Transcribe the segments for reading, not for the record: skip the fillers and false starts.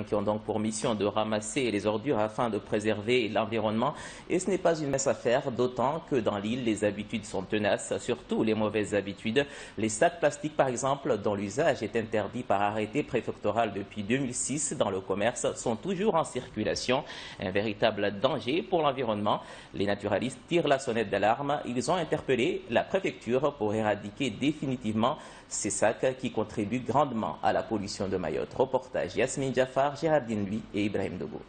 Qui ont donc pour mission de ramasser les ordures afin de préserver l'environnement. Et ce n'est pas une mince affaire, d'autant que dans l'île, les habitudes sont tenaces, surtout les mauvaises habitudes. Les sacs plastiques, par exemple, dont l'usage est interdit par arrêté préfectoral depuis 2006 dans le commerce, sont toujours en circulation. Un véritable danger pour l'environnement. Les naturalistes tirent la sonnette d'alarme. Ils ont interpellé la préfecture pour éradiquer définitivement ces sacs qui contribuent grandement à la pollution de Mayotte. Reportage Yasmine Jafar, Géraldine Lui et Ibrahim Dogo.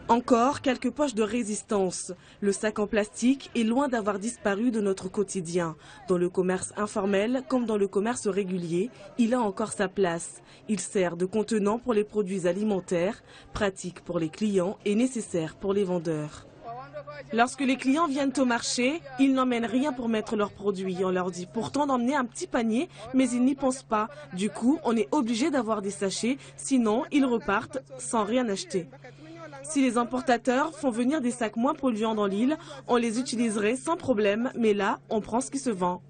Encore quelques poches de résistance. Le sac en plastique est loin d'avoir disparu de notre quotidien. Dans le commerce informel comme dans le commerce régulier, il a encore sa place. Il sert de contenant pour les produits alimentaires, pratique pour les clients et nécessaire pour les vendeurs. Lorsque les clients viennent au marché, ils n'emmènent rien pour mettre leurs produits. On leur dit pourtant d'emmener un petit panier, mais ils n'y pensent pas. Du coup, on est obligé d'avoir des sachets, sinon ils repartent sans rien acheter. Si les importateurs font venir des sacs moins polluants dans l'île, on les utiliserait sans problème, mais là, on prend ce qui se vend.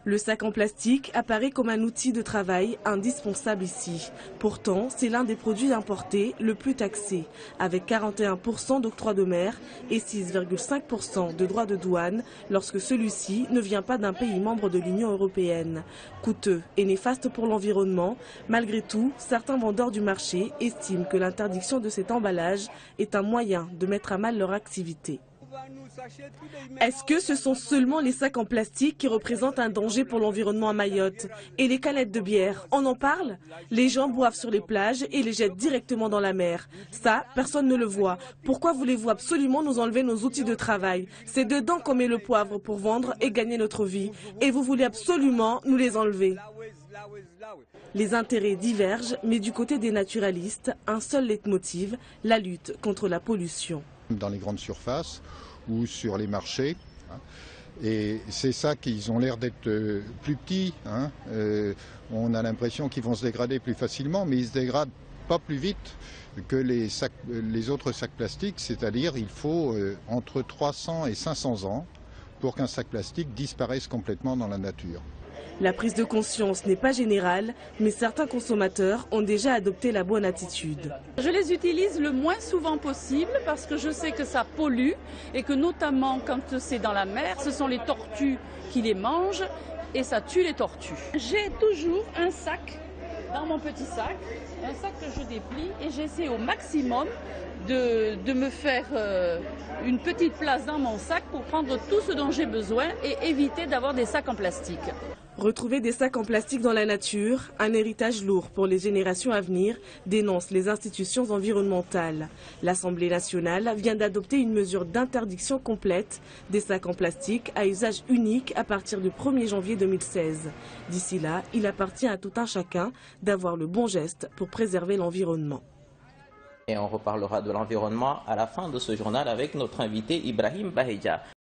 Le sac en plastique apparaît comme un outil de travail indispensable ici. Pourtant, c'est l'un des produits importés le plus taxé, avec 41% d'octroi de mer et 6,5% de droits de douane lorsque celui-ci ne vient pas d'un pays membre de l'Union européenne. Coûteux et néfaste pour l'environnement, malgré tout, certains vendeurs du marché estiment que l'interdiction de cet emballage est un moyen de mettre à mal leur activité. Est-ce que ce sont seulement les sacs en plastique qui représentent un danger pour l'environnement à Mayotte? Et les canettes de bière, on en parle? Les gens boivent sur les plages et les jettent directement dans la mer. Ça, personne ne le voit. Pourquoi voulez-vous absolument nous enlever nos outils de travail? C'est dedans qu'on met le poivre pour vendre et gagner notre vie. Et vous voulez absolument nous les enlever. Les intérêts divergent, mais du côté des naturalistes, un seul leitmotiv, la lutte contre la pollution. Dans les grandes surfaces ou sur les marchés. Et c'est ça qu'ils ont l'air d'être plus petits. On a l'impression qu'ils vont se dégrader plus facilement, mais ils ne se dégradent pas plus vite que les autres sacs plastiques. C'est-à-dire il faut entre 300 et 500 ans pour qu'un sac plastique disparaisse complètement dans la nature. La prise de conscience n'est pas générale, mais certains consommateurs ont déjà adopté la bonne attitude. Je les utilise le moins souvent possible parce que je sais que ça pollue et que notamment quand c'est dans la mer, ce sont les tortues qui les mangent et ça tue les tortues. J'ai toujours un sac dans mon petit sac, un sac que je déplie et j'essaie au maximum de me faire une petite place dans mon sac pour prendre tout ce dont j'ai besoin et éviter d'avoir des sacs en plastique. Retrouver des sacs en plastique dans la nature, un héritage lourd pour les générations à venir, dénoncent les institutions environnementales. L'Assemblée nationale vient d'adopter une mesure d'interdiction complète des sacs en plastique à usage unique à partir du 1er janvier 2016. D'ici là, il appartient à tout un chacun d'avoir le bon geste pour préserver l'environnement. Et on reparlera de l'environnement à la fin de ce journal avec notre invité Ibrahim Bahedja.